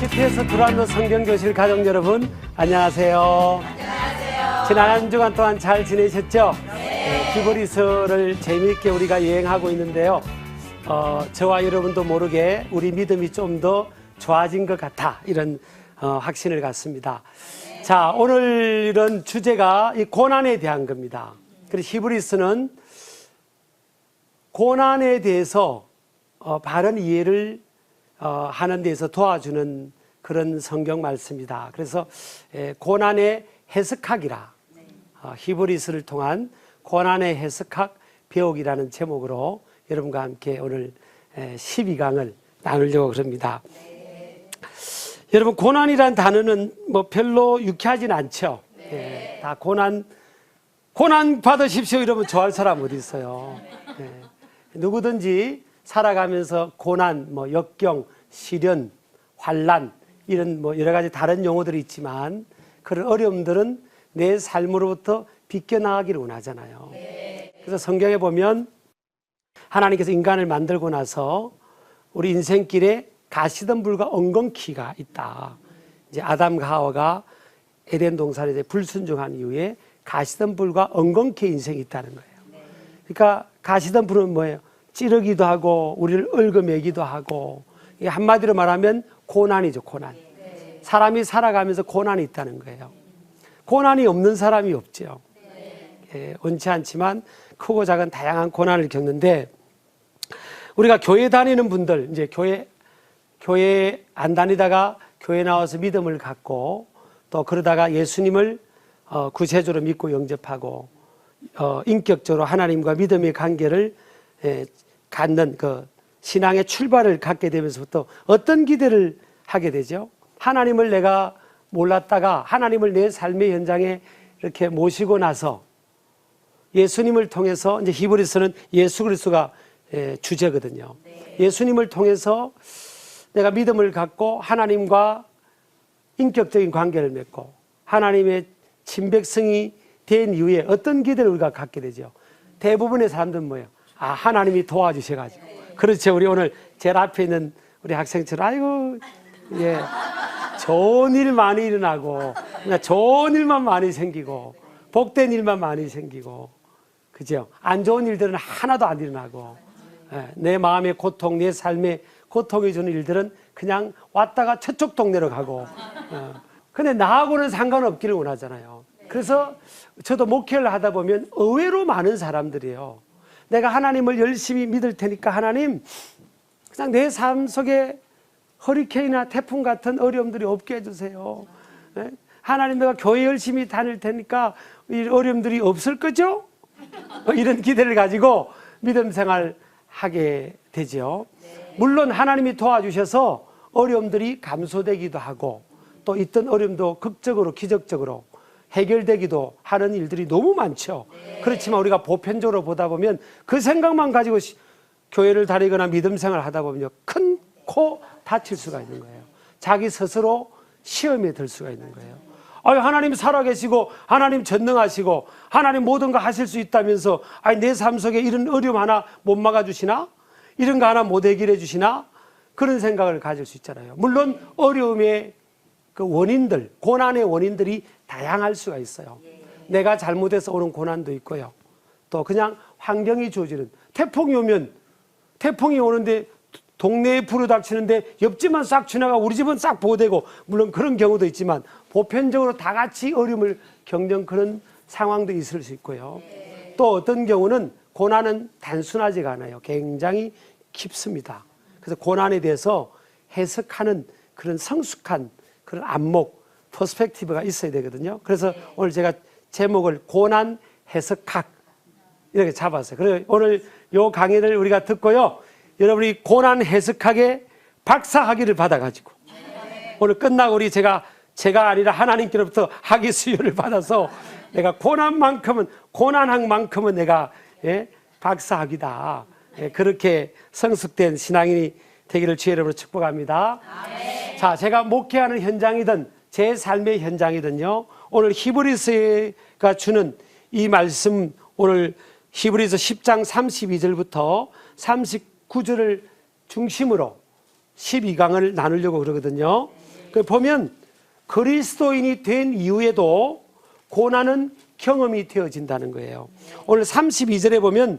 OTT에서 들어왔는 성경교실 가족 여러분, 안녕하세요. 안녕하세요. 지난 한 주간 동안 잘 지내셨죠? 네. 히브리서를 재미있게 우리가 여행하고 있는데요. 저와 여러분도 모르게 우리 믿음이 좀 더 좋아진 것 같아, 이런 확신을 갖습니다. 자, 오늘은 주제가 이 고난에 대한 겁니다. 그래서 히브리서는 고난에 대해서 바른 이해를 하는 데서 도와주는 그런 성경 말씀이다. 그래서 고난의 해석학이라, 히브리서를 통한 고난의 해석학 배우기라는 제목으로 여러분과 함께 오늘 12강을 나누려고 그럽니다. 여러분, 고난이란 단어는 뭐 별로 유쾌하진 않죠. 다 고난 받으십시오 이러면 좋아할 사람 어디 있어요. 누구든지 살아가면서 고난, 뭐 역경, 시련, 환난, 이런 뭐 여러 가지 다른 용어들이 있지만 그런 어려움들은 내 삶으로부터 비껴나가기를 원하잖아요. 그래서 성경에 보면 하나님께서 인간을 만들고 나서 우리 인생길에 가시덤불과 엉겅퀴가 있다. 이제 아담과 하와가 에덴 동산에 불순종한 이후에 가시덤불과 엉겅퀴의 인생이 있다는 거예요. 그러니까 가시덤불은 뭐예요? 찌르기도 하고 우리를 얽어매기도 하고, 한마디로 말하면 고난이죠, 고난. 사람이 살아가면서 고난이 있다는 거예요. 고난이 없는 사람이 없죠. 원치 않지만 크고 작은 다양한 고난을 겪는데, 우리가 교회 다니는 분들, 이제 교회 안 다니다가 교회 나와서 믿음을 갖고 또 그러다가 예수님을 구세주로 믿고 영접하고 인격적으로 하나님과 믿음의 관계를 갖는 그 신앙의 출발을 갖게 되면서부터 어떤 기대를 하게 되죠? 하나님을 내가 몰랐다가 하나님을 내 삶의 현장에 이렇게 모시고 나서 예수님을 통해서, 이제 히브리서는 예수 그리스도가 주제거든요. 예수님을 통해서 내가 믿음을 갖고 하나님과 인격적인 관계를 맺고 하나님의 친백성이 된 이후에 어떤 기대를 우리가 갖게 되죠? 대부분의 사람들은 뭐예요? 하나님이 도와주셔가지고. 그렇죠. 우리 오늘 제일 앞에 있는 우리 학생처럼, 아이고, 좋은 일 많이 일어나고, 그냥 좋은 일만 많이 생기고, 복된 일만 많이 생기고, 그죠? 안 좋은 일들은 하나도 안 일어나고, 내 마음의 고통, 내 삶의 고통이 주는 일들은 그냥 왔다가 저쪽 동네로 가고, 근데 나하고는 상관없기를 원하잖아요. 그래서 저도 목회를 하다 보면 의외로 많은 사람들이에요. 내가 하나님을 열심히 믿을 테니까 하나님, 그냥 내 삶 속에 허리케인이나 태풍 같은 어려움들이 없게 해주세요. 하나님, 내가 교회 열심히 다닐 테니까 이 어려움들이 없을 거죠? 이런 기대를 가지고 믿음 생활 하게 되죠. 물론 하나님이 도와주셔서 어려움들이 감소되기도 하고 또 있던 어려움도 극적으로 기적적으로 해결되기도 하는 일들이 너무 많죠. 그렇지만 우리가 보편적으로 보다 보면 그 생각만 가지고 교회를 다니거나 믿음 생활을 하다 보면 큰 코 다칠 수가 있는 거예요. 자기 스스로 시험에 들 수가 있는 거예요. 하나님 살아계시고 하나님 전능하시고 하나님 모든 거 하실 수 있다면서 내 삶 속에 이런 어려움 하나 못 막아주시나? 이런 거 하나 못 해결해 주시나? 그런 생각을 가질 수 있잖아요. 물론 어려움의 그 원인들, 고난의 원인들이 다양할 수가 있어요. 내가 잘못해서 오는 고난도 있고요. 또 그냥 환경이 주어지는, 태풍이 오면, 태풍이 오는데 동네에 불이 닥치는데 옆집만 싹 지나가 우리 집은 싹 보호되고, 물론 그런 경우도 있지만 보편적으로 다 같이 어려움을 겪는 그런 상황도 있을 수 있고요. 또 어떤 경우는 고난은 단순하지가 않아요. 굉장히 깊습니다. 그래서 고난에 대해서 해석하는 그런 성숙한 그런 안목, 퍼스펙티브가 있어야 되거든요. 그래서 오늘 제가 제목을 고난 해석학 이렇게 잡았어요. 그래서 오늘 요 강의를 우리가 듣고요, 여러분이 고난 해석학의 박사학위를 받아가지고 오늘 끝나고 우리 제가 아니라 하나님께로부터 학위 수여를 받아서 내가 고난학만큼은 내가 박사학위다, 그렇게 성숙된 신앙인이 되기를 주의 이름으로 축복합니다. 자, 제가 목회하는 현장이든 제 삶의 현장이든요, 오늘 히브리서가 주는 이 말씀, 오늘 히브리서 10장 32절부터 39절을 중심으로 12강을 나누려고 그러거든요. 보면 그리스도인이 된 이후에도 고난은 경험이 되어진다는 거예요. 오늘 32절에 보면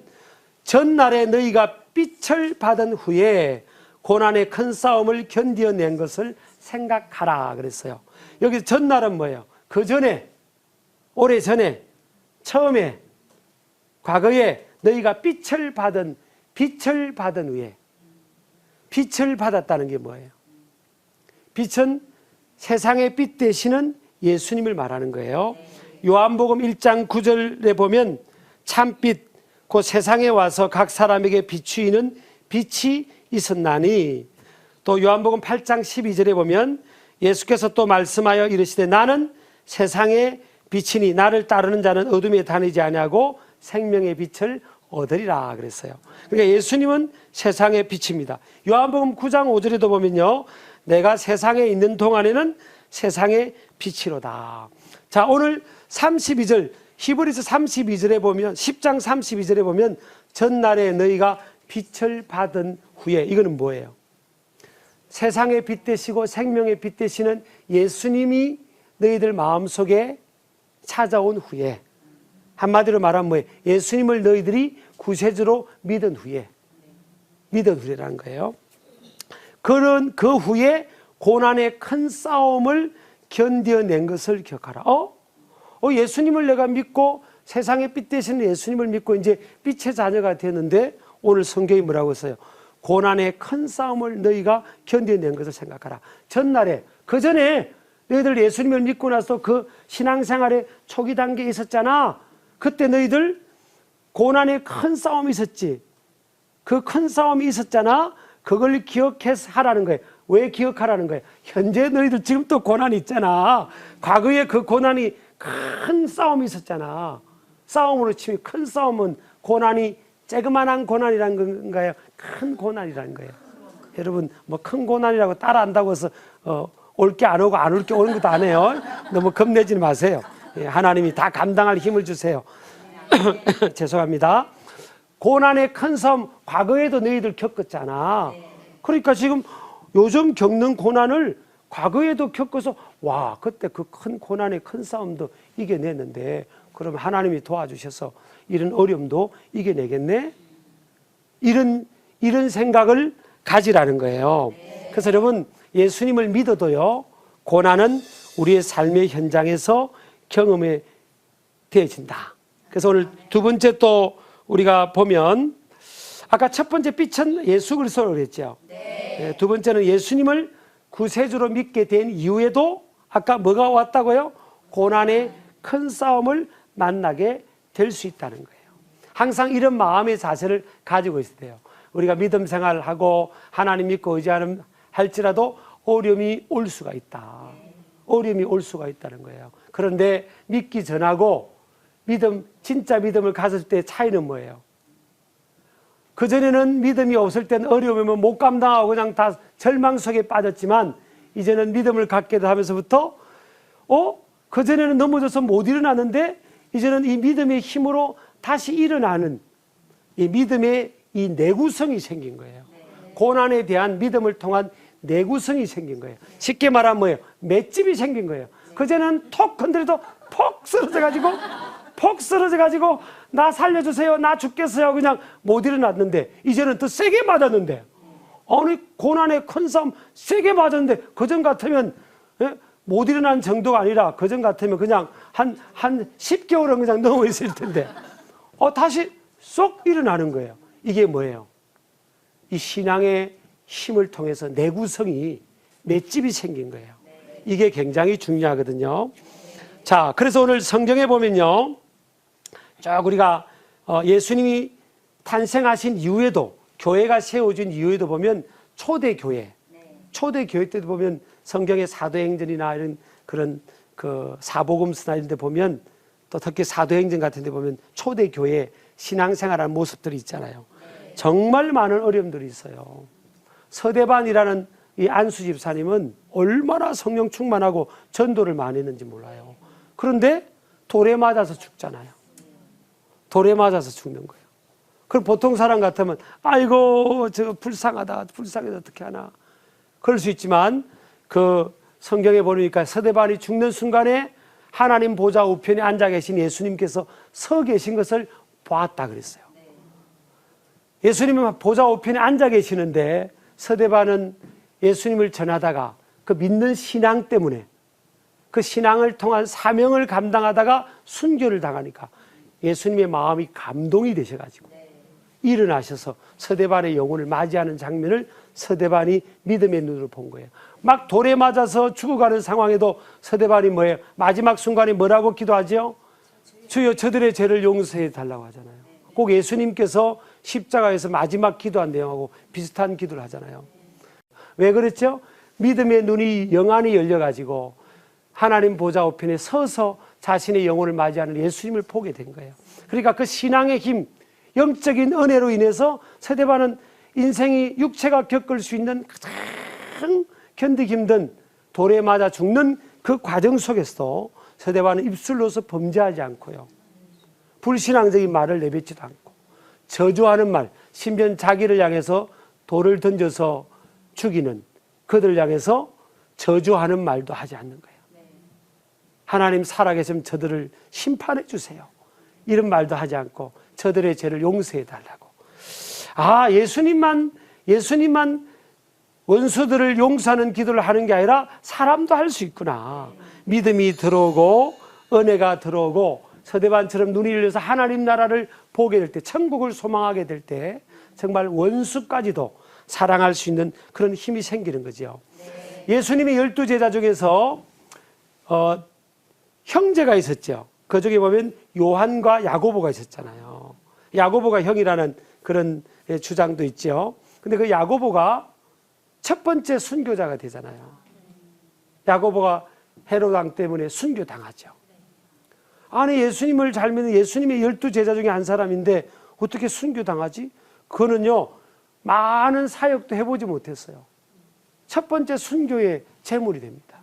전날에 너희가 빛을 받은 후에 고난의 큰 싸움을 견뎌낸 것을 생각하라 그랬어요. 여기 전날은 뭐예요? 그 전에, 오래 전에, 처음에, 과거에 너희가 빛을 받은 후에, 빛을 받았다는 게 뭐예요? 빛은 세상의 빛 되시는 예수님을 말하는 거예요. 요한복음 1장 9절에 보면 참빛 곧 세상에 와서 각 사람에게 비추이는 빛이 있었나니, 또 요한복음 8장 12절에 보면 예수께서 또 말씀하여 이르시되 나는 세상의 빛이니 나를 따르는 자는 어둠에 다니지 아니하고 생명의 빛을 얻으리라 그랬어요. 그러니까 예수님은 세상의 빛입니다. 요한복음 9장 5절에도 보면요, 내가 세상에 있는 동안에는 세상의 빛이로다. 자, 오늘 32절 히브리서 32절에 보면 10장 32절에 보면 전날에 너희가 빛을 받은 후에, 이거는 뭐예요? 세상의 빛 되시고 생명의 빛 되시는 예수님이 너희들 마음속에 찾아온 후에, 한마디로 말하면 뭐예요? 예수님을 너희들이 구세주로 믿은 후에라는 거예요. 그런 그 후에 고난의 큰 싸움을 견뎌낸 것을 기억하라. 예수님을 내가 믿고 세상의 빛 되시는 예수님을 믿고 이제 빛의 자녀가 되는데, 오늘 성경이 뭐라고 했어요? 고난의 큰 싸움을 너희가 견뎌낸 것을 생각하라. 전날에, 그 전에 너희들 예수님을 믿고 나서 그 신앙생활의 초기 단계에 있었잖아. 그때 너희들 고난의 큰 싸움이 있었지. 그 큰 싸움이 있었잖아. 그걸 기억해서 하라는 거예요. 왜 기억하라는 거예요? 현재 너희들 지금 또 고난이 있잖아. 과거에 그 고난이 큰 싸움이 있었잖아. 싸움으로 치면 큰 싸움은 고난이 쬐그만한 고난이라는 건가요? 큰 고난이라는 거예요. 여러분, 뭐 큰 고난이라고 따라한다고 해서 올 게 안 오고 안 올 게 오는 것도 아니에요. 너무 겁내지 마세요. 하나님이 다 감당할 힘을 주세요. 죄송합니다. 고난의 큰 싸움, 과거에도 너희들 겪었잖아. 그러니까 지금 요즘 겪는 고난을 과거에도 겪어서, 와, 그때 그 큰 고난의 큰 싸움도 이겨냈는데, 그럼 하나님이 도와주셔서 이런 어려움도 이겨내겠네? 이런 생각을 가지라는 거예요. 그래서 여러분, 예수님을 믿어도요, 고난은 우리의 삶의 현장에서 경험이 되어진다. 그래서 오늘 두 번째 또 우리가 보면, 아까 첫 번째 빛은 예수 그리스도라고 그랬죠. 두 번째는 예수님을 구세주로 믿게 된 이후에도 아까 뭐가 왔다고요? 고난의 큰 싸움을 만나게 될 수 있다는 거예요. 항상 이런 마음의 자세를 가지고 있어야 돼요. 우리가 믿음 생활을 하고 하나님 믿고 의지하는 할지라도 어려움이 올 수가 있다. 어려움이 올 수가 있다는 거예요. 그런데 믿기 전하고 진짜 믿음을 가졌을 때 차이는 뭐예요? 그전에는 믿음이 없을 때는 어려우면 못 감당하고 그냥 다 절망 속에 빠졌지만, 이제는 믿음을 갖게 하면서부터 그전에는 넘어져서 못 일어나는데 이제는 이 믿음의 힘으로 다시 일어나는 이 믿음의 이 내구성이 생긴 거예요. 고난에 대한 믿음을 통한 내구성이 생긴 거예요. 쉽게 말하면 뭐예요? 맷집이 생긴 거예요. 그전에는 톡 건드려도 폭 쓰러져가지고 나 살려주세요, 나 죽겠어요, 그냥 못 일어났는데, 이제는 더 세게 맞았는데, 아니 고난의 큰 싸움 세게 맞았는데, 그전 같으면 못 일어난 정도가 아니라 그전 같으면 그냥 한 10개월은 그냥 넘어 있을 텐데 다시 쏙 일어나는 거예요. 이게 뭐예요? 이 신앙의 힘을 통해서 내구성이, 맷집이 생긴 거예요. 이게 굉장히 중요하거든요. 자, 그래서 오늘 성경에 보면요, 쭉 우리가 예수님이 탄생하신 이후에도, 교회가 세워진 이후에도 보면 초대교회 때도 보면 성경의 사도행전이나 이런 그런 그 사복음서나 이런 데 보면, 또 특히 사도행전 같은 데 보면 초대교회 신앙생활하는 모습들이 있잖아요. 정말 많은 어려움들이 있어요. 서대반이라는 이 안수 집사님은 얼마나 성령 충만하고 전도를 많이 했는지 몰라요. 그런데 돌에 맞아서 죽잖아요. 돌에 맞아서 죽는 거예요. 그럼 보통 사람 같으면 아이고 저 불쌍해서 어떻게 하나 그럴 수 있지만, 그 성경에 보니까 스데반이 죽는 순간에 하나님 보좌 우편에 앉아 계신 예수님께서 서 계신 것을 보았다 그랬어요. 예수님은 보좌 우편에 앉아 계시는데 스데반은 예수님을 전하다가 그 믿는 신앙 때문에 그 신앙을 통한 사명을 감당하다가 순교를 당하니까 예수님의 마음이 감동이 되셔가지고 일어나셔서 스데반의 영혼을 맞이하는 장면을 스데반이 믿음의 눈으로 본 거예요. 막 돌에 맞아서 죽어가는 상황에도 스데반이 뭐예요? 마지막 순간에 뭐라고 기도하죠? 주여 저들의 죄를 용서해 달라고 하잖아요. 꼭 예수님께서 십자가에서 마지막 기도한 내용하고 비슷한 기도를 하잖아요. 왜 그랬죠? 믿음의 눈이 영안이 열려가지고 하나님 보좌 우편에 서서 자신의 영혼을 맞이하는 예수님을 보게 된 거예요. 그러니까 그 신앙의 힘, 영적인 은혜로 인해서 스데반은 인생이 육체가 겪을 수 있는 가장 견디기 힘든 돌에 맞아 죽는 그 과정 속에서도 스데반은 입술로서 범죄하지 않고요, 불신앙적인 말을 내뱉지도 않고 저주하는 말, 심지어 자기를 향해서 돌을 던져서 죽이는 그들을 향해서 저주하는 말도 하지 않는 거예요. 하나님 살아계시면 저들을 심판해 주세요, 이런 말도 하지 않고 저들의 죄를 용서해 달라고. 아, 예수님만 원수들을 용서하는 기도를 하는 게 아니라 사람도 할 수 있구나. 믿음이 들어오고 은혜가 들어오고 스데반처럼 눈이 열려서 하나님 나라를 보게 될 때, 천국을 소망하게 될 때 정말 원수까지도 사랑할 수 있는 그런 힘이 생기는 거죠. 예수님의 12제자 중에서 형제가 있었죠. 그 중에 보면 요한과 야고보가 있었잖아요. 야고보가 형이라는 그런 주장도 있죠. 근데 그 야고보가 첫 번째 순교자가 되잖아요. 야고보가 헤롯 왕 때문에 순교당하죠. 아니, 예수님을 잘 믿는 예수님의 12제자 중에 한 사람인데 어떻게 순교당하지? 그거는요, 많은 사역도 해보지 못했어요. 첫 번째 순교의 제물이 됩니다.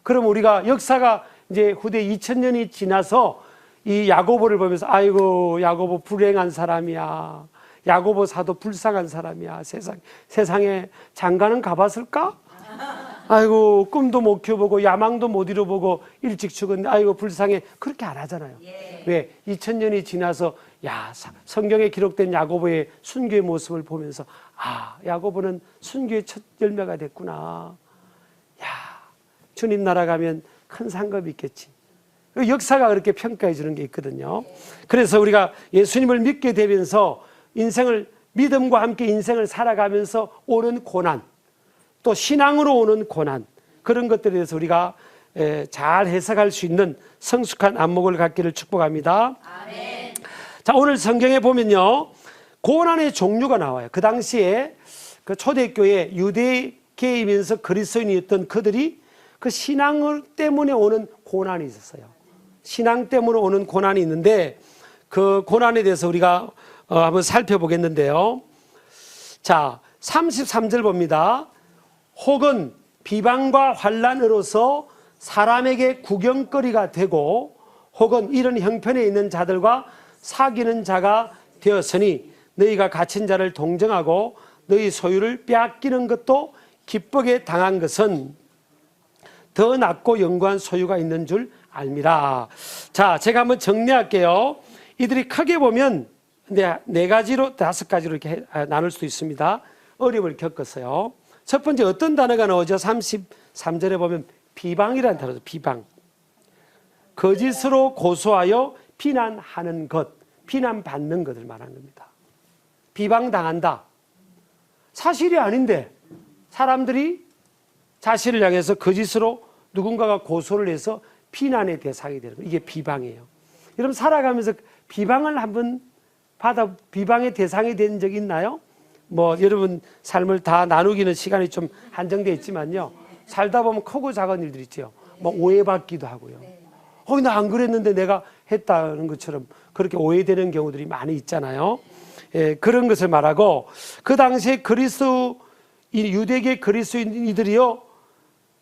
그럼 우리가 역사가 이제 후대 2000년이 지나서 이 야고보를 보면서 아이고, 야고보 불행한 사람이야, 야고보 사도 불쌍한 사람이야, 세상에 장가는 가봤을까? 아이고, 꿈도 못 켜보고 야망도 못 이뤄보고 일찍 죽었는데 아이고 불쌍해, 그렇게 안 하잖아요. 왜? 2000년이 지나서 성경에 기록된 야고보의 순교의 모습을 보면서 아, 야고보는 순교의 첫 열매가 됐구나. 야, 주님 나라 가면 큰 상급이 있겠지. 역사가 그렇게 평가해 주는 게 있거든요. 그래서 우리가 예수님을 믿게 되면서 인생을, 믿음과 함께 인생을 살아가면서 오는 고난, 또 신앙으로 오는 고난, 그런 것들에 대해서 우리가 잘 해석할 수 있는 성숙한 안목을 갖기를 축복합니다. 아멘. 자, 오늘 성경에 보면요, 고난의 종류가 나와요. 그 당시에 그 초대교회 유대계이면서 그리스도인이었던 그들이 그 신앙 때문에 오는 고난이 있었어요. 신앙 때문에 오는 고난이 있는데 그 고난에 대해서 우리가 한번 살펴보겠는데요. 자, 33절 봅니다. 혹은 비방과 환난으로서 사람에게 구경거리가 되고 혹은 이런 형편에 있는 자들과 사귀는 자가 되었으니 너희가 갇힌 자를 동정하고 너희 소유를 빼앗기는 것도 기쁘게 당한 것은 더 낫고 영구한 소유가 있는 줄 알미라. 자, 제가 한번 정리할게요. 이들이 크게 보면 네 가지로, 5가지로 이렇게 나눌 수 있습니다. 어려움을 겪었어요. 첫 번째 어떤 단어가 나오죠? 33절에 보면 비방이라는 단어죠. 비방. 거짓으로 고소하여 비난하는 것, 비난받는 것을 말하는 겁니다. 비방당한다. 사실이 아닌데 사람들이 자신을 향해서 거짓으로 누군가가 고소를 해서 비난의 대상이 되는 거예요. 이게 비방이에요. 여러분 살아가면서 비방을 한번 비방의 대상이 된 적이 있나요? 뭐 여러분 삶을 다 나누기는 시간이 좀 한정되어 있지만요, 살다 보면 크고 작은 일들이 있죠. 뭐 오해받기도 하고요. 나 안 그랬는데 내가 했다는 것처럼 그렇게 오해되는 경우들이 많이 있잖아요. 예, 그런 것을 말하고, 그 당시에 유대계 그리스도인들이요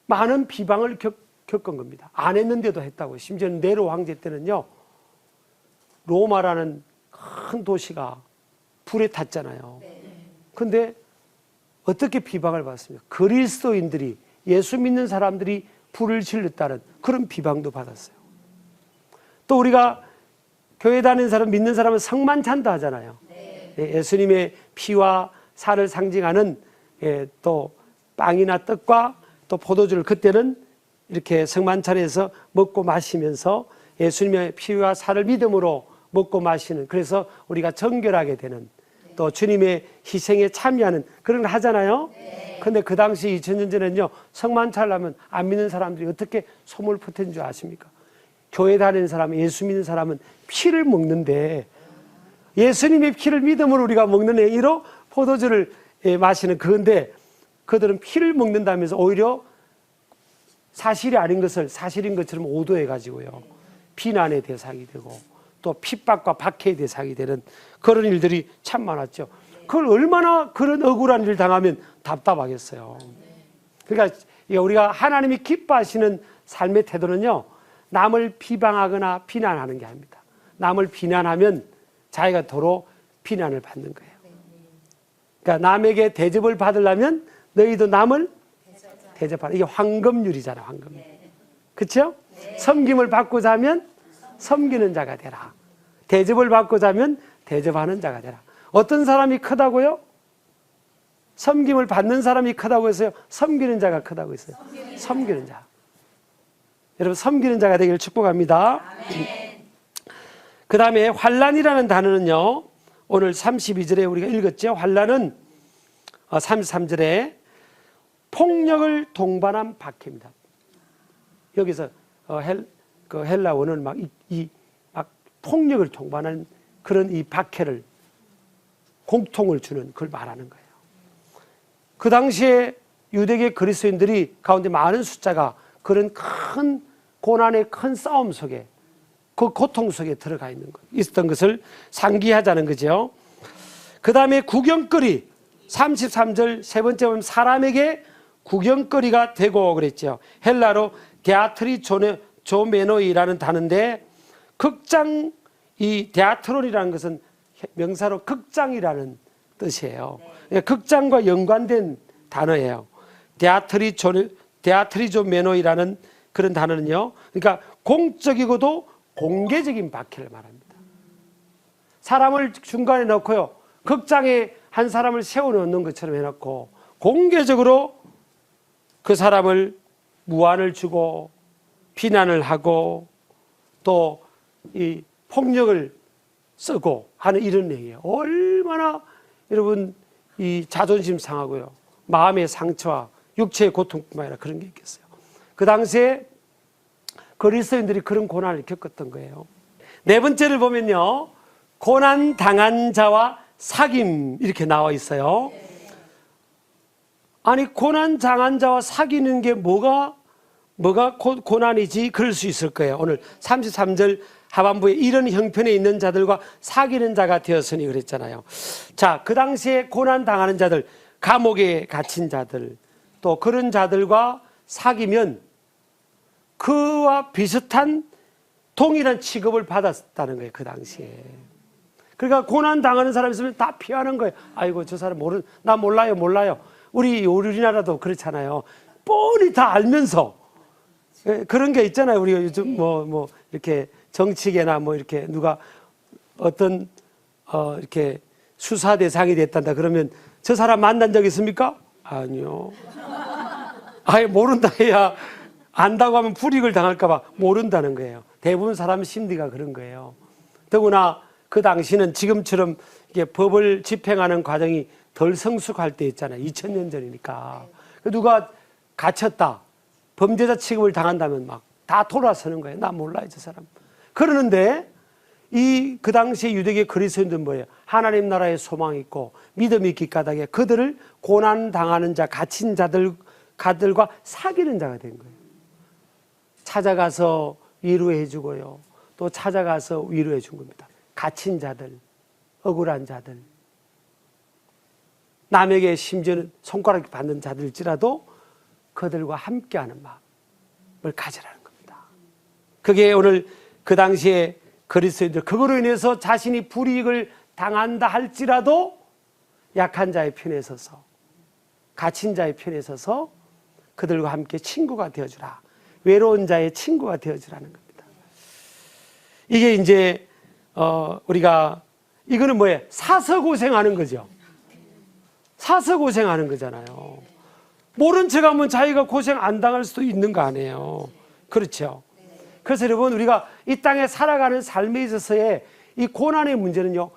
많은 비방을 겪은 겁니다. 안 했는데도 했다고. 심지어 네로 황제 때는요, 로마라는 큰 도시가 불에 탔잖아요. 근데 어떻게 비방을 받습니까? 그리스도인들이 예수 믿는 사람들이 불을 질렀다는 그런 비방도 받았어요. 또 우리가 교회 다니는 사람, 믿는 사람은 성만찬도 하잖아요. 예수님의 피와 살을 상징하는 또 빵이나 떡과 또 포도주를 그때는 이렇게 성만찬에서 먹고 마시면서 예수님의 피와 살을 믿음으로 먹고 마시는, 그래서 우리가 정결하게 되는, 또 주님의 희생에 참여하는 그런 걸 하잖아요. 근데 그 당시 2000년 전에는요, 성만찬을 하면 안 믿는 사람들이 어떻게 소문을 퍼뜨린 줄 아십니까? 교회 다니는 사람, 예수 믿는 사람은 피를 먹는데, 예수님의 피를 믿음으로 우리가 먹는 행위로 포도주를 마시는 그건데, 그들은 피를 먹는다면서 오히려 사실이 아닌 것을 사실인 것처럼 오도해 가지고요, 비난의 대상이 되고 또 핍박과 박해의 대상이 되는 그런 일들이 참 많았죠. 그걸 얼마나 그런 억울한 일을 당하면 답답하겠어요. 그러니까 우리가 하나님이 기뻐하시는 삶의 태도는요, 남을 비방하거나 비난하는 게 아닙니다. 남을 비난하면 자기가 도로 비난을 받는 거예요. 그러니까 남에게 대접을 받으려면 너희도 남을 대접하라. 이게 황금률이잖아, 황금률. 그렇죠? 섬김을 받고자 하면 섬기는 자가 되라. 대접을 받고자 하면 대접하는 자가 되라. 어떤 사람이 크다고요? 섬김을 받는 사람이 크다고 했어요? 섬기는 자가 크다고 했어요? 섬기는 자. 여러분, 섬기는 자가 되기를 축복합니다. 그 다음에 환난이라는 단어는요, 오늘 32절에 우리가 읽었죠. 환난은 33절에 폭력을 동반한 박해입니다. 여기서 헬라어는 막 폭력을 동반한 그런 이 박해를, 공통을 주는 그걸 말하는 거예요. 그 당시에 유대계 그리스도인들이 가운데 많은 숫자가 그런 큰 고난의 큰 싸움 속에, 그 고통 속에 들어가 있었던 것을 상기하자는 거죠. 그 다음에 구경거리, 33절 세 번째 보면 사람에게 구경거리가 되고 그랬죠. 헬라로 데아트리조메노이라는 단어인데, 극장, 이 데아트론이라는 것은 명사로 극장이라는 뜻이에요. 극장과 연관된 단어예요. 데아트리조메노이라는 그런 단어는요, 그러니까 공적이고도 공개적인 박해를 말합니다. 사람을 중간에 넣고요, 극장에 한 사람을 세워놓는 것처럼 해놓고 공개적으로 그 사람을 무안을 주고 비난을 하고 또 이 폭력을 쓰고 하는 이런 얘기예요. 얼마나 여러분 이 자존심 상하고요, 마음의 상처와 육체의 고통뿐만 아니라 그런 게 있겠어요. 그 당시에 그리스도인들이 그런 고난을 겪었던 거예요. 네 번째를 보면요, 고난 당한 자와 사귐 이렇게 나와 있어요. 아니, 고난 당한 자와 사귀는 게 뭐가 고난이지? 그럴 수 있을 거예요. 오늘 33절 하반부에 이런 형편에 있는 자들과 사귀는 자가 되었으니 그랬잖아요. 자, 그 당시에 고난 당하는 자들, 감옥에 갇힌 자들, 또 그런 자들과 사귀면 그와 비슷한 동일한 취급을 받았다는 거예요, 그 당시에. 그러니까 고난 당하는 사람이 있으면 다 피하는 거예요. 아이고, 저 사람 나 몰라요. 우리나라도 그렇잖아요. 뻔히 다 알면서 그런 게 있잖아요. 우리가 요즘 이렇게 정치계나 이렇게 누가 어떤 이렇게 수사 대상이 됐단다 그러면 저 사람 만난 적 있습니까? 아니요. 아예 모른다 해야, 안다고 하면 불이익을 당할까봐 모른다는 거예요. 대부분 사람 심리가 그런 거예요. 더구나 그 당시는 지금처럼 이게 법을 집행하는 과정이 덜 성숙할 때 있잖아요. 2000년 전이니까. 누가 갇혔다, 범죄자 취급을 당한다면 막 다 돌아서는 거예요. 나 몰라요, 저 사람. 그러는데 그 당시에 유대계 그리스도인들은 뭐예요? 하나님 나라에 소망이 있고 믿음이 있기 까닭에 그들을 고난 당하는 자, 갇힌 자들과 사귀는 자가 된 거예요. 찾아가서 위로해 주고요, 또 찾아가서 위로해 준 겁니다. 갇힌 자들, 억울한 자들, 남에게 심지어는 손가락 받는 자들일지라도 그들과 함께하는 마음을 가지라는 겁니다. 그게 오늘 그 당시에 그리스도인들, 그거로 인해서 자신이 불이익을 당한다 할지라도 약한 자의 편에 서서, 갇힌 자의 편에 서서 그들과 함께 친구가 되어주라. 외로운 자의 친구가 되어주라는 겁니다. 이게 이제 우리가 이거는 뭐예요? 사서 고생하는 거죠. 사서 고생하는 거잖아요. 모른 척하면 자기가 고생 안 당할 수도 있는 거 아니에요. 그렇죠. 그래서 여러분, 우리가 이 땅에 살아가는 삶에 있어서의 이 고난의 문제는요,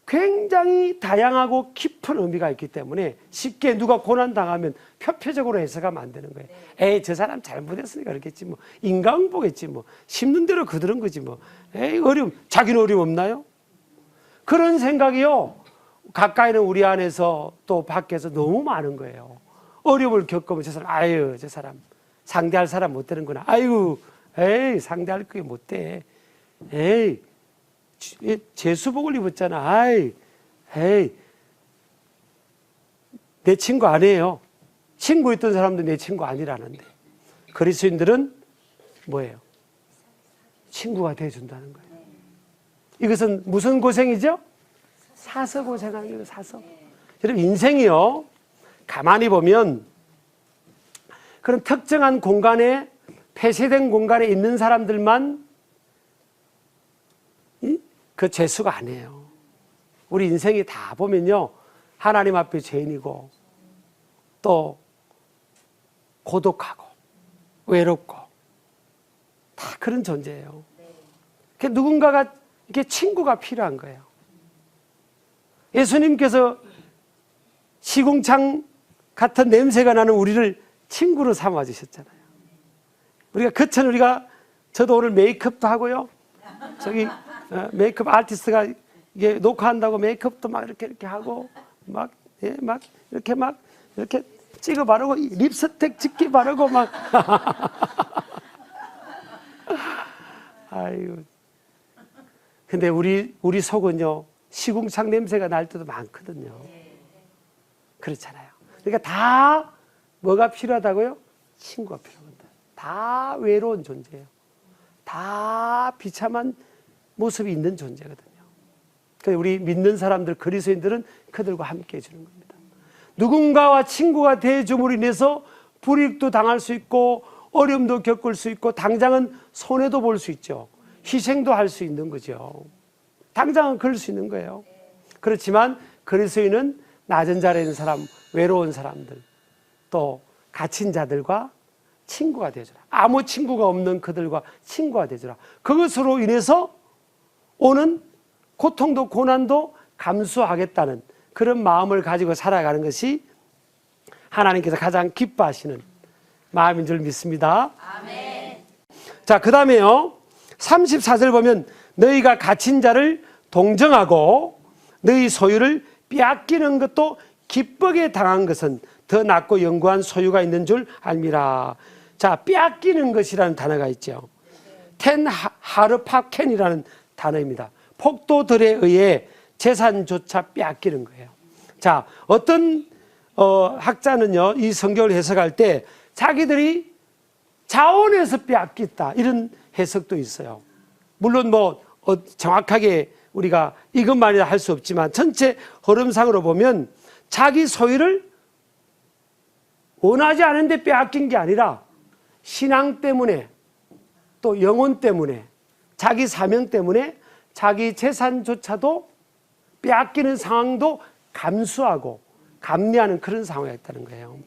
굉장히 다양하고 깊은 의미가 있기 때문에 쉽게 누가 고난 당하면 표표적으로 해석하면 안 되는 거예요. 에이, 저 사람 잘못했으니까 그렇겠지 뭐, 인간보겠지 뭐, 심는 대로 그들은 거지 뭐, 에이, 어려움, 자기는 어려움 없나요? 그런 생각이요, 가까이는 우리 안에서 또 밖에서 너무 많은 거예요. 어려움을 겪으면 저 사람, 아유, 저 사람 상대할 사람 못 되는구나. 아이고, 에이, 상대할 그게 못 돼. 에이, 제수복을 입었잖아. 아이, 에이, 내 친구 아니에요. 친구 있던 사람도 내 친구 아니라는데. 그리스도인들은 뭐예요? 친구가 되어준다는 거예요. 이것은 무슨 고생이죠? 사서 고생하는 거예요, 사서. 여러분, 인생이요, 가만히 보면 그런 특정한 공간에, 폐쇄된 공간에 있는 사람들만 그 죄수가 아니에요. 우리 인생이 다 보면요, 하나님 앞에 죄인이고 또 고독하고 외롭고 다 그런 존재예요. 그러니까 누군가가 이렇게 친구가 필요한 거예요. 예수님께서 시궁창 같은 냄새가 나는 우리를 친구로 삼아 주셨잖아요. 우리가 그천 저도 오늘 메이크업도 하고요. 저기 메이크업 아티스트가 이게 녹화한다고 메이크업도 막 이렇게 하고 막 이렇게 찍어 바르고 립스틱 짙게 바르고 막 아유. 근데 우리 속은요, 시궁창 냄새가 날 때도 많거든요. 그렇잖아요. 그러니까 다 뭐가 필요하다고요? 친구가 필요합니다. 다 외로운 존재예요. 다 비참한 모습이 있는 존재거든요. 그러니까 우리 믿는 사람들, 그리스도인들은 그들과 함께 해주는 겁니다. 누군가와 친구가 되어줌으로 인해서 불이익도 당할 수 있고 어려움도 겪을 수 있고 당장은 손해도 볼 수 있죠. 희생도 할 수 있는 거죠. 당장은 그럴 수 있는 거예요. 그렇지만 그리스도인은 낮은 자리에 있는 사람, 외로운 사람들, 또 갇힌 자들과 친구가 되어주라. 아무 친구가 없는 그들과 친구가 되어주라. 그것으로 인해서 오는 고통도 고난도 감수하겠다는 그런 마음을 가지고 살아가는 것이 하나님께서 가장 기뻐하시는 마음인 줄 믿습니다. 아멘. 자, 그 다음에요, 34절 보면 너희가 갇힌 자를 동정하고 너희 소유를 빼앗기는 것도 기쁘게 당한 것은 더 낫고 영구한 소유가 있는 줄 알미라. 자, 빼앗기는 것이라는 단어가 있죠. 텐하르파켄이라는 단어입니다. 폭도들에 의해 재산조차 빼앗기는 거예요. 자, 어떤 학자는요, 이 성경을 해석할 때 자기들이 자원에서 빼앗겼다, 이런 해석도 있어요. 물론 뭐 정확하게 우리가 이것만이라 할 수 없지만 전체 흐름상으로 보면 자기 소유를 원하지 않은데 빼앗긴 게 아니라 신앙 때문에 또 영혼 때문에 자기 사명 때문에 자기 재산조차도 빼앗기는 상황도 감수하고 감내하는 그런 상황이었다는 거예요.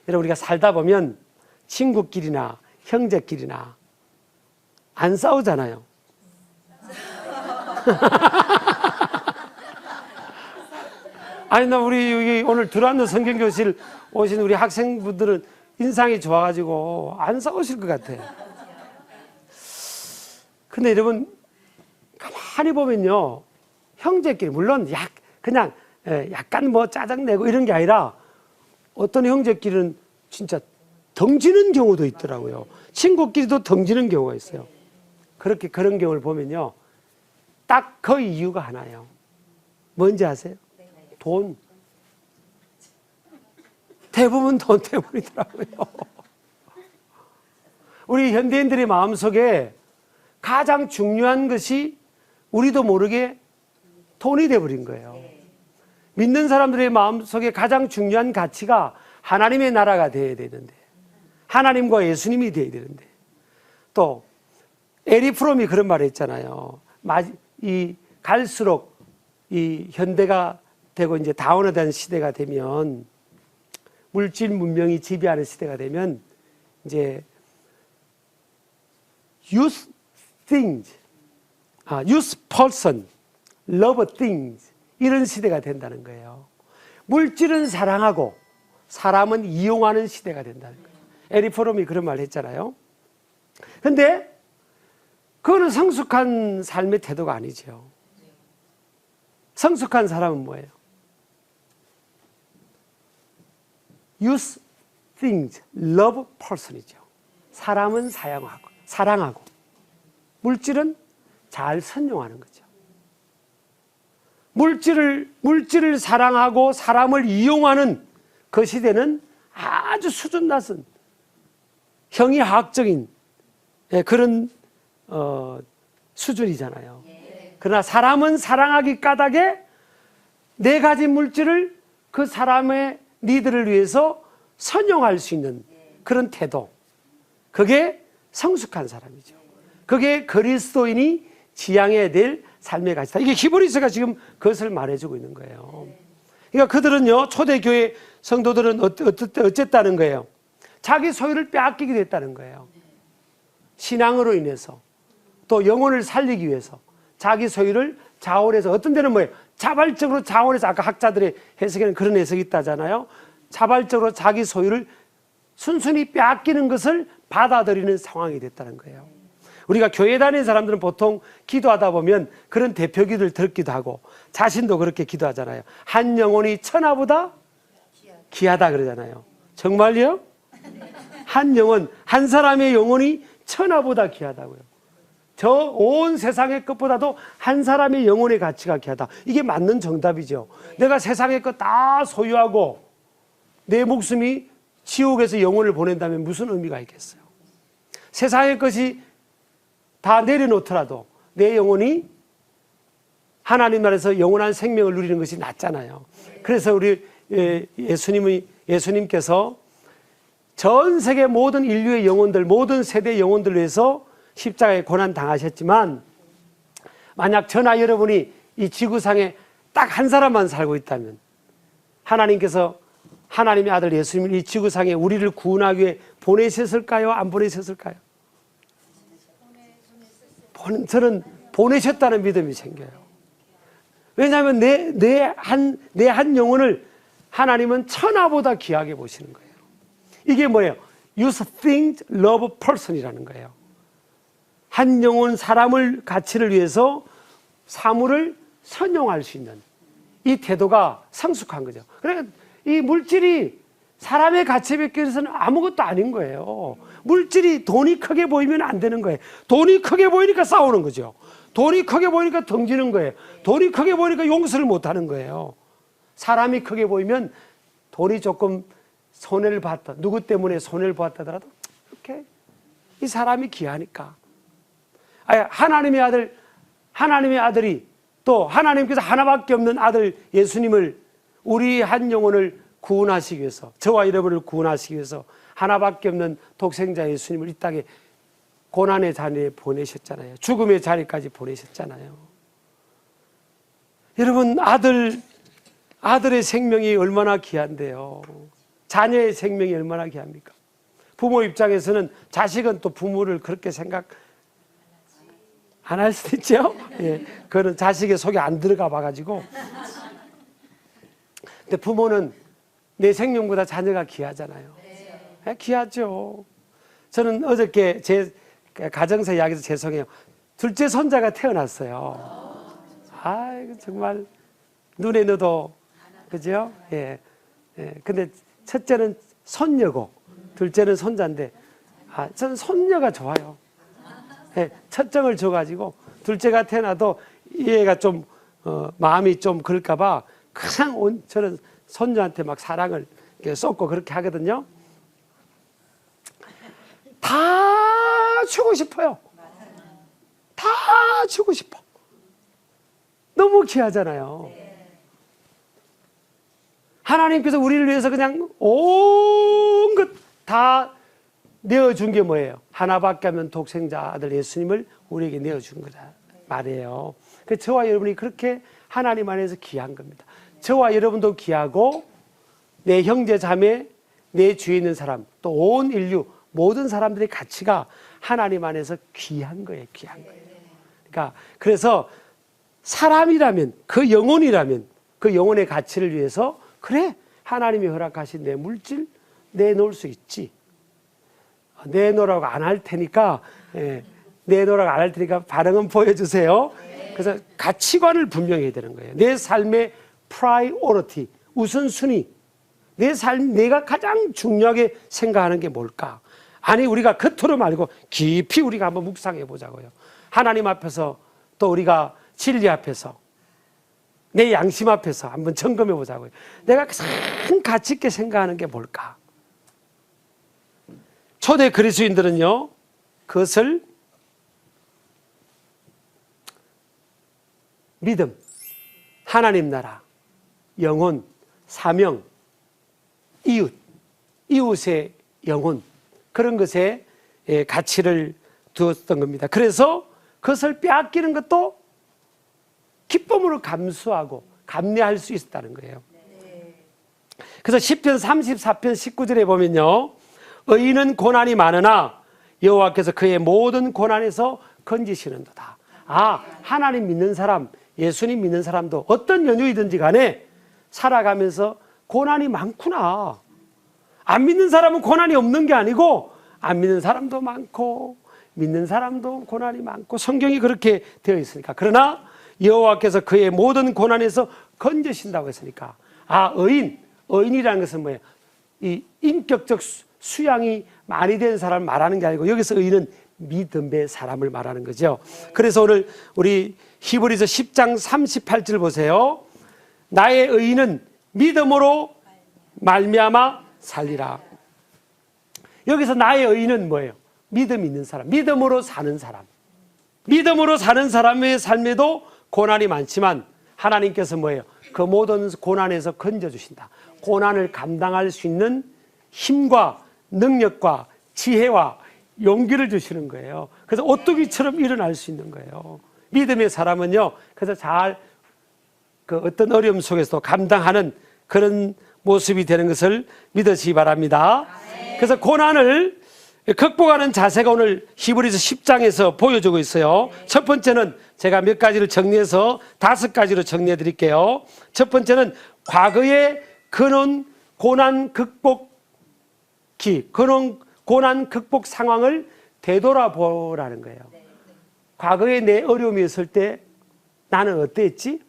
여러분, 우리가 살다 보면 친구끼리나 형제끼리나 안 싸우잖아요. 아니, 나 우리 여기 오늘 들어왔는 성경교실 오신 우리 학생분들은 인상이 좋아가지고 안 싸우실 것 같아요. 근데 여러분, 가만히 보면요, 형제끼리, 물론 그냥 약간 뭐 짜증내고 이런 게 아니라 어떤 형제끼리는 진짜 덩지는 경우도 있더라고요. 친구끼리도 덩지는 경우가 있어요. 그렇게 그런 경우를 보면요, 딱 그 이유가 하나예요. 뭔지 아세요? 돈. 대부분 돈 때문이더라고요. 우리 현대인들의 마음속에 가장 중요한 것이 우리도 모르게 돈이 돼버린 거예요. 믿는 사람들의 마음속에 가장 중요한 가치가 하나님의 나라가 되어야 되는데, 하나님과 예수님이 되어야 되는데, 또 에리 프롬이 그런 말을 했잖아요. 갈수록 이 현대가 되고 이제 다원화된 시대가 되면, 물질 문명이 지배하는 시대가 되면 이제 use things, use person, love things, 이런 시대가 된다는 거예요. 물질은 사랑하고 사람은 이용하는 시대가 된다는 거예요. 에리 프롬이 그런 말을 했잖아요. 근데 그거는 성숙한 삶의 태도가 아니죠. 성숙한 사람은 뭐예요? use things, love person이죠. 사람은 사랑하고 물질은 잘 선용하는 거죠. 물질을 사랑하고 사람을 이용하는 그 시대는 아주 수준 낮은 형이하학적인 그런 수준이잖아요. 그러나 사람은 사랑하기 까닭에 네 가지 물질을 그 사람의 니들을 위해서 선용할 수 있는 그런 태도, 그게 성숙한 사람이죠. 그게 그리스도인이 지향해야 될 삶의 가치다. 이게 히브리서가 지금 그것을 말해주고 있는 거예요. 그러니까 그들은요, 초대교회 성도들은 어쨌다는 거예요? 자기 소유를 빼앗기게 됐다는 거예요. 신앙으로 인해서, 또 영혼을 살리기 위해서 자기 소유를 자원해서, 어떤 데는 뭐예요? 자발적으로 자원해서, 아까 학자들의 해석에는 그런 해석이 있다잖아요. 자발적으로 자기 소유를 순순히 빼앗기는 것을 받아들이는 상황이 됐다는 거예요. 우리가 교회 다니는 사람들은 보통 기도하다 보면 그런 대표 기도를 듣기도 하고, 자신도 그렇게 기도하잖아요. 한 영혼이 천하보다 귀하다 그러잖아요. 정말요? 한 사람의 영혼이 천하보다 귀하다고요. 저 온 세상의 것보다도 한 사람의 영혼의 가치가 귀하다. 이게 맞는 정답이죠. 내가 세상의 것 다 소유하고 내 목숨이 지옥에서 영혼을 보낸다면 무슨 의미가 있겠어요? 세상의 것이 다 내려놓더라도 내 영혼이 하나님 나라에서 영원한 생명을 누리는 것이 낫잖아요. 그래서 우리 예수님께서 전 세계 모든 인류의 영혼들, 모든 세대의 영혼들을 위해서 십자가에 고난 당하셨지만, 만약 저나 여러분이 이 지구상에 딱 한 사람만 살고 있다면 하나님께서 하나님의 아들 예수님을 이 지구상에 우리를 구원하기 위해 보내셨을까요? 안 보내셨을까요? 저는 보내셨다는 믿음이 생겨요. 왜냐하면 내 한 영혼을 하나님은 천하보다 귀하게 보시는 거예요. 이게 뭐예요? Use things, love person이라는 거예요. 한 영혼, 사람을, 가치를 위해서 사물을 선용할 수 있는 이 태도가 성숙한 거죠. 그러니까 이 물질이 사람의 가치에 비해서는 아무것도 아닌 거예요. 물질이, 돈이 크게 보이면 안 되는 거예요. 돈이 크게 보이니까 싸우는 거죠. 돈이 크게 보이니까 덩지는 거예요. 돈이 크게 보이니까 용서를 못 하는 거예요. 사람이 크게 보이면 돈이 조금 손해를 봤다, 누구 때문에 손해를 보았다 하더라도 이렇게 이 사람이 귀하니까. 하나님의 아들이, 또 하나님께서 하나밖에 없는 아들 예수님을, 우리 한 영혼을 구원하시기 위해서, 저와 여러분을 구원하시기 위해서 하나밖에 없는 독생자 예수님을 이 땅에 고난의 자리에 보내셨잖아요. 죽음의 자리까지 보내셨잖아요. 여러분, 아들의 생명이 얼마나 귀한데요. 자녀의 생명이 얼마나 귀합니까? 부모 입장에서는 자식은 또 부모를 그렇게 생각 안 할 수도 있죠. 예, 그거는 자식의 속에 안 들어가 봐가지고. 근데 부모는 내 생명보다 자녀가 귀하잖아요. 네, 귀하죠. 저는 어저께 제 가정사 이야기에서 죄송해요. 둘째 손자가 태어났어요. 아이고, 정말 눈에 넣어도, 그죠? 예. 근데 첫째는 손녀고 둘째는 손자인데, 저는 손녀가 좋아요. 예, 첫정을 줘가지고 둘째가 태어나도 얘가 좀 마음이 좀 그럴까봐 그냥 저는 손녀한테 막 사랑을 쏟고 그렇게 하거든요. 다 주고 싶어요. 다 주고 싶어. 너무 귀하잖아요. 하나님께서 우리를 위해서 그냥 온 것 다 내어준 게 뭐예요? 하나밖에 하면 독생자 아들 예수님을 우리에게 내어준 거다 말이에요. 그래서 저와 여러분이 그렇게 하나님 안에서 귀한 겁니다. 저와 여러분도 귀하고 내 형제 자매, 내 주위에 있는 사람, 또 온 인류 모든 사람들의 가치가 하나님 안에서 귀한 거예요. 귀한 거예요. 그러니까 그래서 사람이라면, 그 영혼이라면 그 영혼의 가치를 위해서 그래, 하나님이 허락하신 내 물질 내놓을 수 있지. 내놓으라고 안 할 테니까, 내놓으라고 안 할 테니까 반응은 보여주세요. 그래서 가치관을 분명히 해야 되는 거예요. 내 삶의 프라이오리티, 우선순위. 내 삶, 내가 가장 중요하게 생각하는 게 뭘까? 아니, 우리가 겉으로 말고 깊이 우리가 한번 묵상해 보자고요. 하나님 앞에서, 또 우리가 진리 앞에서, 내 양심 앞에서 한번 점검해 보자고요. 내가 가장 가치 있게 생각하는 게 뭘까? 초대 그리스도인들은요, 그것을 믿음, 하나님 나라, 영혼, 사명, 이웃, 이웃의 영혼, 그런 것에 가치를 두었던 겁니다. 그래서 그것을 빼앗기는 것도 기쁨으로 감수하고 감내할 수 있었다는 거예요. 그래서 시편 34편 19절에 보면요, 의인은 고난이 많으나 여호와께서 그의 모든 고난에서 건지시는도다. 아, 하나님 믿는 사람, 예수님 믿는 사람도 어떤 연유이든지 간에 살아가면서 고난이 많구나. 안 믿는 사람은 고난이 없는 게 아니고, 안 믿는 사람도 많고 믿는 사람도 고난이 많고, 성경이 그렇게 되어 있으니까. 그러나 여호와께서 그의 모든 고난에서 건지신다고 했으니까, 아, 의인이라는 것은 뭐예요? 이 인격적 수양이 많이 된 사람을 말하는 게 아니고, 여기서 의인은 믿음의 사람을 말하는 거죠. 그래서 오늘 우리 히브리서 10장 38절 보세요. 나의 의인은 믿음으로 말미암아 살리라. 여기서 나의 의인은 뭐예요? 믿음 있는 사람, 믿음으로 사는 사람. 믿음으로 사는 사람의 삶에도 고난이 많지만 하나님께서 뭐예요? 그 모든 고난에서 건져주신다. 고난을 감당할 수 있는 힘과 능력과 지혜와 용기를 주시는 거예요. 그래서 오뚜기처럼 일어날 수 있는 거예요. 믿음의 사람은요, 그래서 잘 그 어떤 어려움 속에서도 감당하는 그런 모습이 되는 것을 믿으시기 바랍니다. 그래서 고난을 극복하는 자세가 오늘 히브리서 10장에서 보여주고 있어요. 첫 번째는 제가 몇 가지를 정리해서 5가지로 정리해 드릴게요. 첫 번째는 과거의 근원 고난 극복기, 근원 고난 극복 상황을 되돌아보라는 거예요. 과거에 내 어려움이 있을 때 나는 어땠지?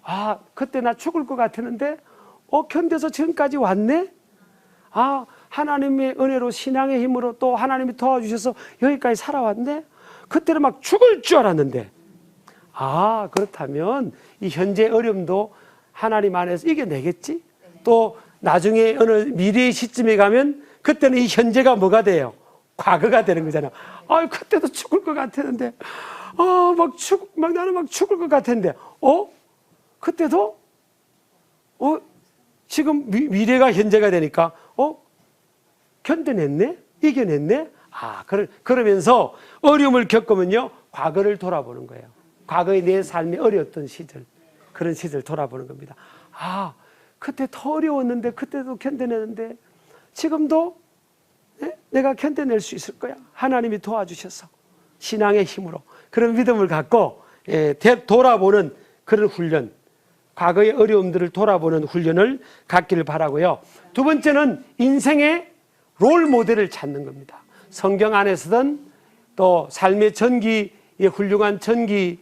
아, 그때 나 죽을 것 같았는데 견뎌서 지금까지 왔네? 아, 하나님의 은혜로 신앙의 힘으로 또 하나님이 도와주셔서 여기까지 살아왔네? 그때는 막 죽을 줄 알았는데, 아, 그렇다면 이 현재 어려움도 하나님 안에서 이겨내겠지? 또 나중에 어느 미래의 시점에 가면 그때는 이 현재가 뭐가 돼요? 과거가 되는 거잖아요. 아, 그때도 죽을 것 같았는데, 막 나는 막 죽을 것 같았는데, 그때도, 지금 미래가 현재가 되니까, 견뎌냈네? 이겨냈네? 아, 그러면서 어려움을 겪으면요, 과거를 돌아보는 거예요. 과거의 내 삶이 어려웠던 시절, 그런 시절 돌아보는 겁니다. 아, 그때 더 어려웠는데, 그때도 견뎌냈는데, 지금도 내가 견뎌낼 수 있을 거야. 하나님이 도와주셔서, 신앙의 힘으로. 그런 믿음을 갖고 돌아보는 그런 훈련, 과거의 어려움들을 돌아보는 훈련을 갖기를 바라고요. 두 번째는 인생의 롤 모델을 찾는 겁니다. 성경 안에서든 또 삶의 전기의 훌륭한 전기의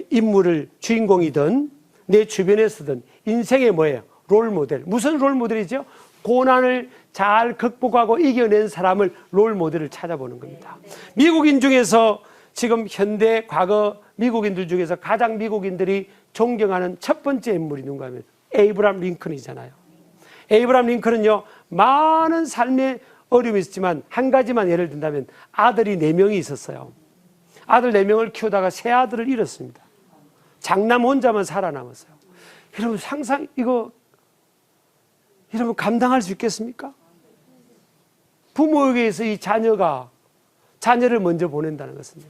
인물을 주인공이든 내 주변에서든 인생의 뭐예요? 롤 모델. 무슨 롤 모델이죠? 고난을 잘 극복하고 이겨낸 사람을 롤 모델을 찾아보는 겁니다. 미국인 중에서 지금 현대 과거 미국인들 중에서 가장 미국인들이 존경하는 첫 번째 인물이 누군가 하면 에이브람 링컨이잖아요. 에이브람 링컨은요, 많은 삶의 어려움이 있었지만 한 가지만 예를 든다면 아들이 4명이 있었어요. 아들 4명을 키우다가 세 아들을 잃었습니다. 장남 혼자만 살아남았어요. 여러분 상상, 이거 여러분 감당할 수 있겠습니까? 부모에게서 이 자녀를 먼저 보낸다는 것은.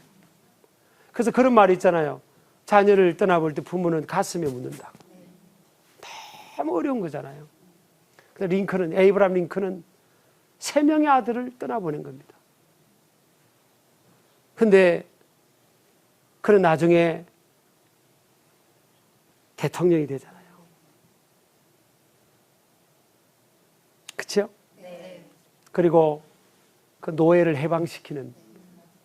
그래서 그런 말이 있잖아요. 자녀를 떠나볼 때 부모는 가슴에 묻는다. 너무 어려운 거잖아요. 그래서 에이브람 링컨은 3명의 아들을 떠나보낸 겁니다. 근데 그는 나중에 대통령이 되잖아요. 그렇죠? 네. 그리고 그 노예를 해방시키는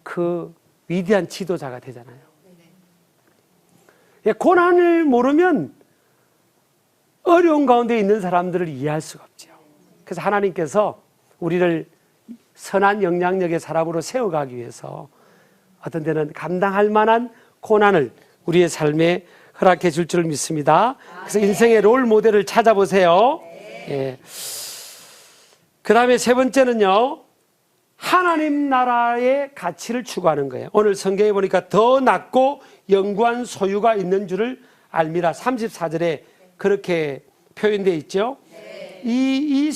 그 위대한 지도자가 되잖아요. 네. 고난을 모르면 어려운 가운데 있는 사람들을 이해할 수가 없죠. 그래서 하나님께서 우리를 선한 영향력의 사람으로 세워가기 위해서 어떤 때는 감당할 만한 고난을 우리의 삶에 허락해 줄 줄 믿습니다. 그래서 인생의 롤 모델을 찾아보세요. 예. 그 다음에 3번째는요, 하나님 나라의 가치를 추구하는 거예요. 오늘 성경에 보니까 더 낫고 영구한 소유가 있는 줄을 알미라 34절에 그렇게 표현되어 있죠. 이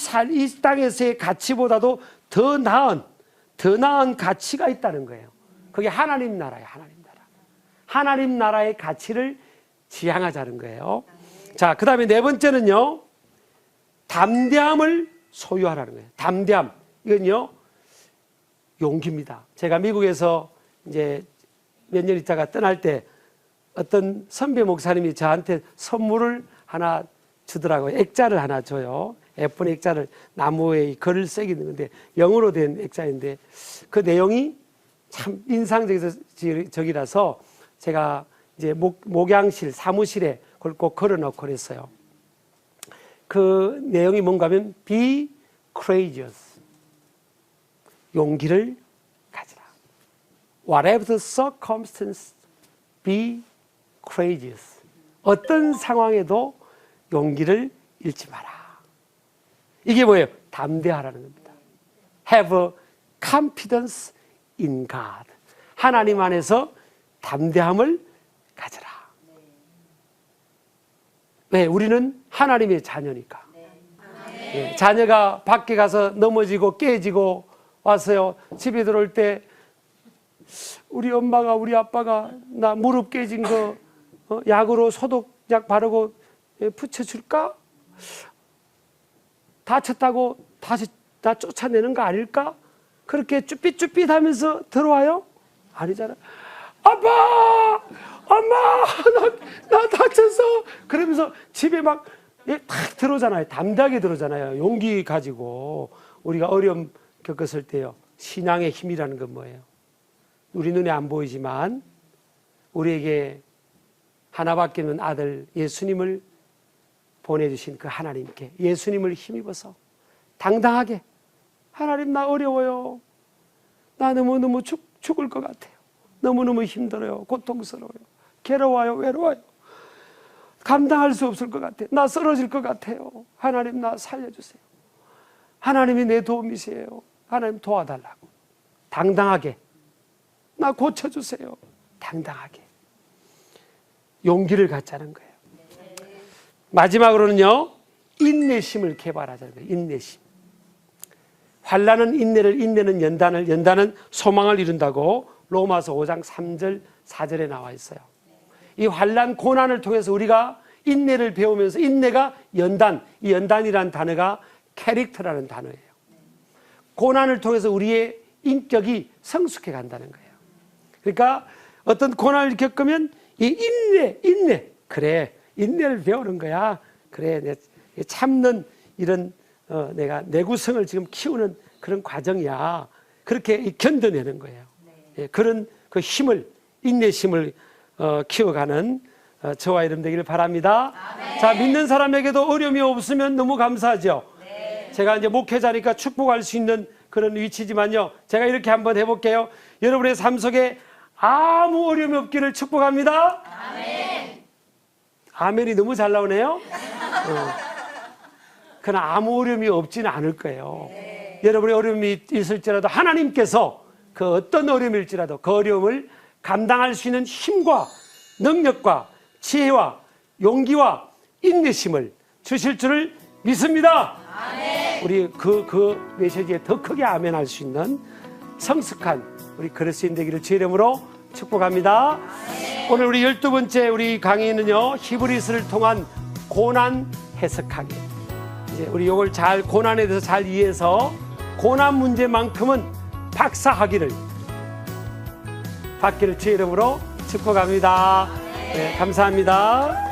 땅에서의 가치보다도 더 나은 가치가 있다는 거예요. 그게 하나님 나라예요. 하나님 나라. 하나님 나라의 가치를 지향하자는 거예요. 자, 그 다음에 4번째는요, 담대함을 소유하라는 거예요. 담대함. 이건요, 용기입니다. 제가 미국에서 이제 몇 년 있다가 떠날 때 어떤 선배 목사님이 저한테 선물을 하나 주더라고요. 액자를 하나 줘요. 예쁜 액자를 나무에 글을 새기는 건데 영어로 된 액자인데 그 내용이 참 인상적이라서 제가 이제 목양실 사무실에 그걸 꼭 걸어놓고 그랬어요. 그 내용이 뭔가 하면 be courageous. 용기를 가지라. Whatever the circumstance, be courageous. 어떤 상황에도 용기를 잃지 마라. 이게 뭐예요? 담대하라는 겁니다. Have confidence in God. 하나님 안에서 담대함을 가져라. 왜? 우리는 하나님의 자녀니까. 예, 자녀가 밖에 가서 넘어지고 깨지고 와서요, 집에 들어올 때 우리 엄마가 우리 아빠가 나 무릎 깨진 거 약으로 소독약 바르고 붙여줄까? 다쳤다고 다시 나 쫓아내는 거 아닐까? 그렇게 쭈삣쭈삣 하면서 들어와요? 아니잖아. 아빠! 엄마! 나 다쳤어! 그러면서 집에 막 탁 들어오잖아요. 담대하게 들어오잖아요. 용기 가지고. 우리가 어려움 겪었을 때요. 신앙의 힘이라는 건 뭐예요? 우리 눈에 안 보이지만 우리에게 하나밖에 없는 아들 예수님을 보내주신 그 하나님께 예수님을 힘입어서 당당하게 하나님 나 어려워요. 나 너무너무 죽을 것 같아요. 너무너무 힘들어요. 고통스러워요. 괴로워요. 외로워요. 감당할 수 없을 것 같아요. 나 쓰러질 것 같아요. 하나님 나 살려주세요. 하나님이 내 도움이세요. 하나님 도와달라고. 당당하게. 나 고쳐주세요. 당당하게. 용기를 갖자는 거예요. 마지막으로는요, 인내심을 개발하자는 거예요. 인내심. 환난은 인내를, 인내는 연단을, 연단은 소망을 이룬다고 로마서 5장 3절 4절에 나와 있어요. 이 환난 고난을 통해서 우리가 인내를 배우면서 인내가 연단, 이 연단이라는 단어가 캐릭터라는 단어예요. 고난을 통해서 우리의 인격이 성숙해 간다는 거예요. 그러니까 어떤 고난을 겪으면 이 인내 그래 인내를 배우는 거야. 그래 내 참는 이런 내가 내구성을 지금 키우는 그런 과정이야. 그렇게 견뎌내는 거예요. 예, 그런 그 힘을 인내심을 키워가는 저와 여러분 되기를 바랍니다. 아멘. 자, 믿는 사람에게도 어려움이 없으면 너무 감사하죠. 네. 제가 이제 목회자니까 축복할 수 있는 그런 위치지만요. 제가 이렇게 한번 해볼게요. 여러분의 삶 속에 아무 어려움이 없기를 축복합니다. 아멘. 아멘이 너무 잘 나오네요. 그러나 아무 어려움이 없지는 않을 거예요. 네. 여러분의 어려움이 있을지라도 하나님께서 그 어떤 어려움일지라도 그 어려움을 감당할 수 있는 힘과 능력과 지혜와 용기와 인내심을 주실 줄을 믿습니다. 우리 그 메시지에 더 크게 아멘 할 수 있는 성숙한 우리 그리스도인 되기를 주의 이름으로 축복합니다. 오늘 우리 12번째 우리 강의는요, 히브리서를 통한 고난 해석하기. 이제 우리 이걸 잘 고난에 대해서 잘 이해해서 고난 문제만큼은 박사학위를 받기를 주의 이름으로 축복합니다. 네, 감사합니다.